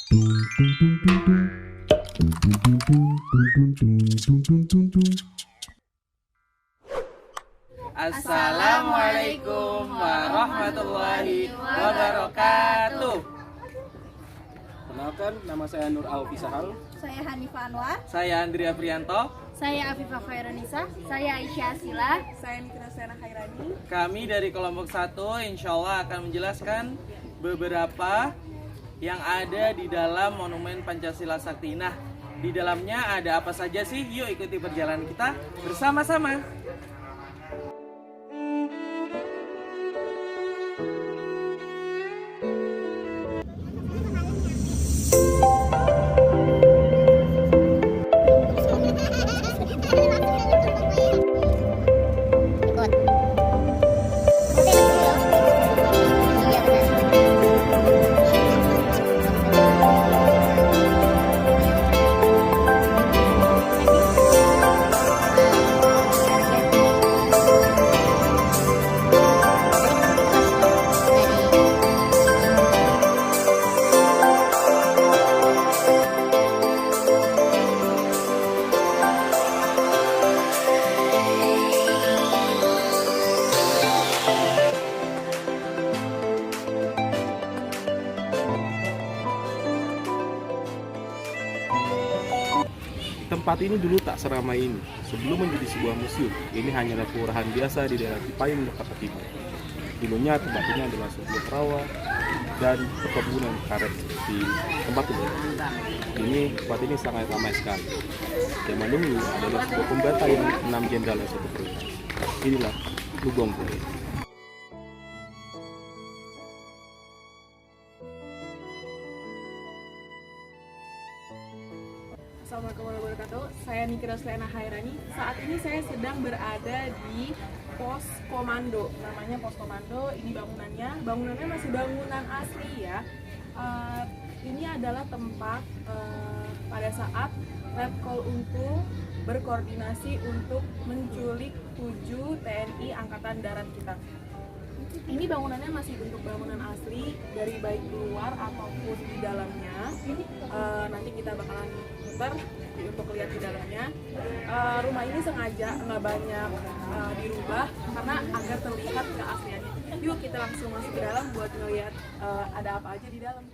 Assalamualaikum warahmatullahi wabarakatuh. Kenalkan, nama saya Nur Alfi Sahal. Saya Hanifah Anwar. Saya Andrea Prianto. Saya Afifah Khaironisa. Saya Aisyah Sila. Saya Mitra Sena Khairani. Kami dari kelompok 1 insya Allah akan menjelaskan beberapa yang ada di dalam Monumen Pancasila Sakti. Nah, di dalamnya ada apa saja sih? Yuk ikuti perjalanan kita bersama-sama. Tempat ini dulu tak seramai ini. Sebelum menjadi sebuah museum, ini hanyalah kelurahan biasa di daerah Cipayung, Jakarta Timur. Dulunya tempat ini adalah sebuah rawa dan perkebunan karet di tempat ini. Tempat ini sangat ramai sekali. Zaman dulu adalah sebuah pembantaian 6 jenderal yang satu periode. Inilah Lubong Buaya. Assalamualaikum warahmatullahi wabarakatuh. Saya Mitra Sena Khairani. Saat ini saya sedang berada di pos komando. Namanya pos komando. Ini bangunannya masih bangunan asli ya. Ini adalah tempat pada saat Letkol Untung berkoordinasi untuk menculik 7 TNI Angkatan Darat kita. Ini bangunannya masih bentuk bangunan asli dari baik luar ataupun di dalamnya. Nanti kita bakalan muter untuk lihat di dalamnya. Rumah ini sengaja nggak banyak dirubah karena agar terlihat keasliannya. Yuk kita langsung masuk ke dalam buat ngeliat ada apa aja di dalam.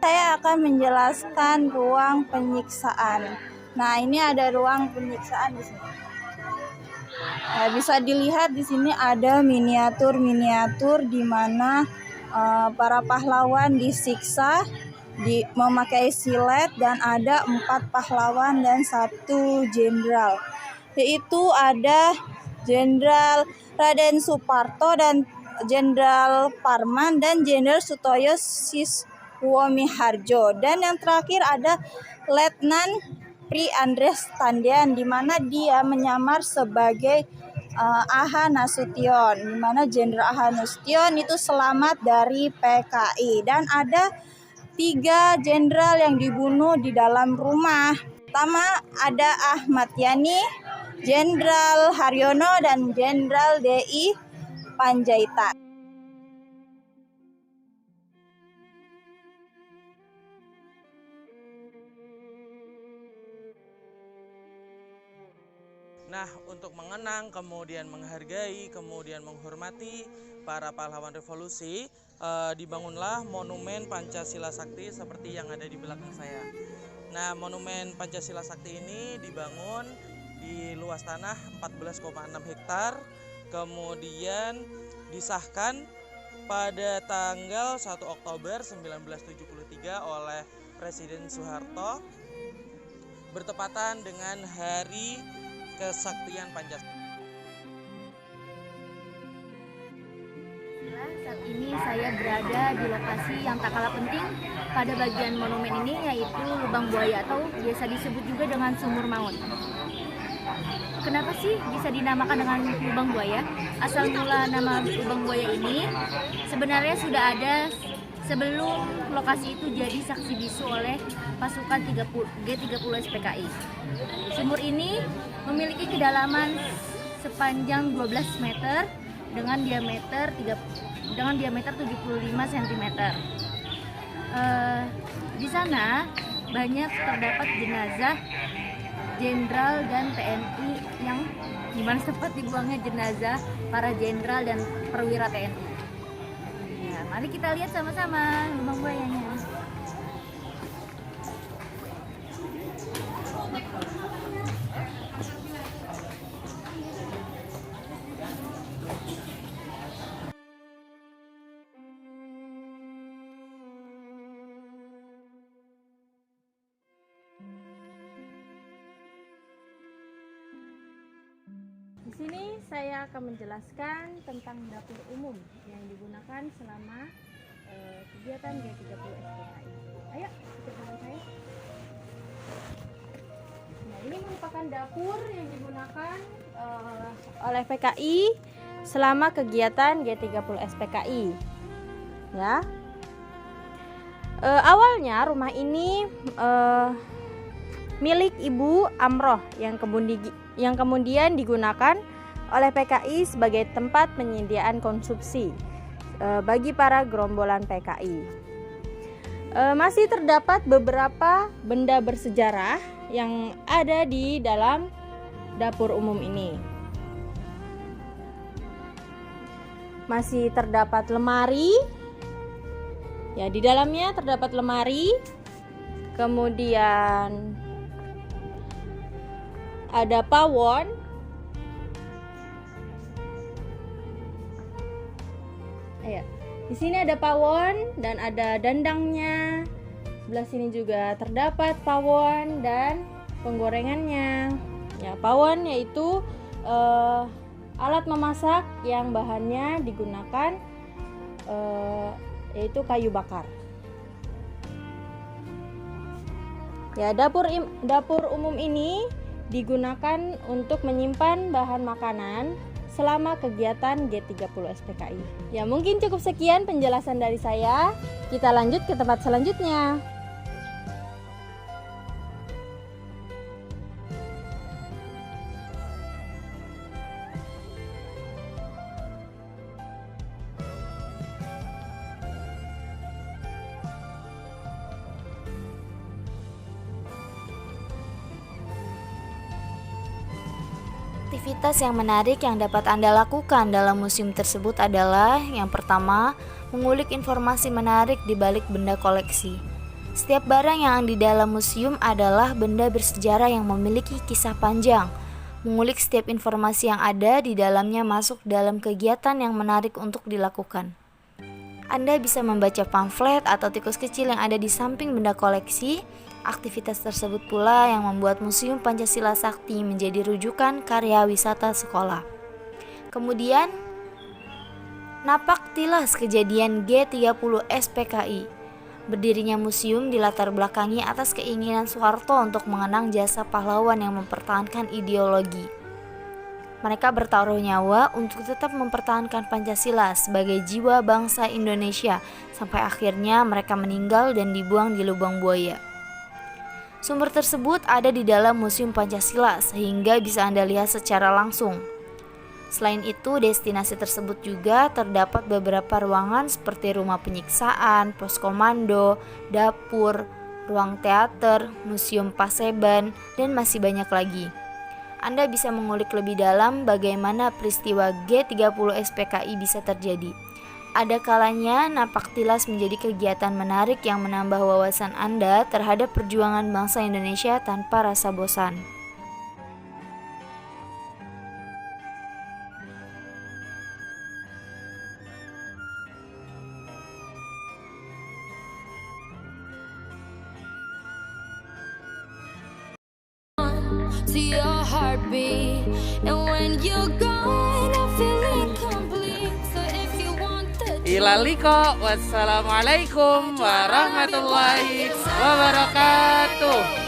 Saya akan menjelaskan ruang penyiksaan. Nah, ini ada ruang penyiksaan di sini. Nah, bisa dilihat di sini ada miniatur di mana para pahlawan disiksa memakai silet, dan ada 4 pahlawan dan 1 jenderal. Yaitu ada Jenderal Raden Suparto dan Jenderal Parman dan Jenderal Sutoyo Siswomiharjo, dan yang terakhir ada Letnan Pri Andreas Tandian, di mana dia menyamar sebagai Aha Nasution, di mana Jenderal Aha Nasution itu selamat dari PKI, dan ada 3 jenderal yang dibunuh di dalam rumah. Pertama ada Ahmad Yani, Jenderal Haryono, dan Jenderal DI Panjaitan. Nah, untuk mengenang, kemudian menghargai, kemudian menghormati para pahlawan revolusi, dibangunlah Monumen Pancasila Sakti seperti yang ada di belakang saya. Nah, Monumen Pancasila Sakti ini dibangun di luas tanah 14,6 hektar, kemudian disahkan pada tanggal 1 Oktober 1973 oleh Presiden Soeharto, bertepatan dengan Hari Kesaktian Pancasila. Saat ini saya berada di lokasi yang tak kalah penting pada bagian monumen ini, yaitu Lubang Buaya atau biasa disebut juga dengan Sumur Maut. Kenapa sih bisa dinamakan dengan Lubang Buaya? Asal mula nama Lubang Buaya ini sebenarnya sudah ada sebelum lokasi itu jadi saksi bisu oleh pasukan G30 SPKI. Sumur ini memiliki kedalaman sepanjang 12 meter dengan diameter 75 cm. Di sana banyak terdapat jenazah jenderal dan TNI yang dimana sempat dibuangnya jenazah para jenderal dan perwira TNI. Ya, mari kita lihat sama-sama lubang buayanya. Di sini saya akan menjelaskan tentang dapur umum yang digunakan selama kegiatan G30 SPKI. Ayo, ikut dengan saya. Nah, ini merupakan dapur yang digunakan oleh PKI selama kegiatan G30 SPKI. Ya. Awalnya rumah ini milik Ibu Amroh yang kemudian digunakan oleh PKI sebagai tempat penyediaan konsumsi bagi para gerombolan PKI. Masih terdapat beberapa benda bersejarah yang ada di dalam dapur umum ini. Masih terdapat lemari. Ya, di dalamnya terdapat lemari. Kemudian ada pawon. Di sini ada pawon dan ada dandangnya. Sebelah sini juga terdapat pawon dan penggorengannya. Ya, pawon yaitu alat memasak yang bahannya digunakan yaitu kayu bakar. Ya, dapur umum ini digunakan untuk menyimpan bahan makanan selama kegiatan G30 SPKI. Ya, mungkin cukup sekian penjelasan dari saya. Kita lanjut ke tempat selanjutnya. Aktivitas yang menarik yang dapat Anda lakukan dalam museum tersebut adalah yang pertama, mengulik informasi menarik di balik benda koleksi. Setiap barang yang di dalam museum adalah benda bersejarah yang memiliki kisah panjang. Mengulik setiap informasi yang ada di dalamnya masuk dalam kegiatan yang menarik untuk dilakukan. Anda bisa membaca pamflet atau tikus kecil yang ada di samping benda koleksi. Aktivitas tersebut pula yang membuat Museum Pancasila Sakti menjadi rujukan karya wisata sekolah. Kemudian, napak tilas kejadian G30 SPKI. Berdirinya museum dilatar belakangi atas keinginan Soeharto untuk mengenang jasa pahlawan yang mempertahankan ideologi. Mereka bertaruh nyawa untuk tetap mempertahankan Pancasila sebagai jiwa bangsa Indonesia sampai akhirnya mereka meninggal dan dibuang di lubang buaya. Sumber tersebut ada di dalam Museum Pancasila sehingga bisa Anda lihat secara langsung. Selain itu, destinasi tersebut juga terdapat beberapa ruangan seperti rumah penyiksaan, pos komando, dapur, ruang teater, museum Paseban, dan masih banyak lagi. Anda bisa mengulik lebih dalam bagaimana peristiwa G30 SPKI bisa terjadi. Ada kalanya napak tilas menjadi kegiatan menarik yang menambah wawasan Anda terhadap perjuangan bangsa Indonesia tanpa rasa bosan. See your heartbeat, and when you're gone, I feel incomplete. So if you want the Ilal liqa. Wassalamualaikum warahmatullahi wabarakatuh.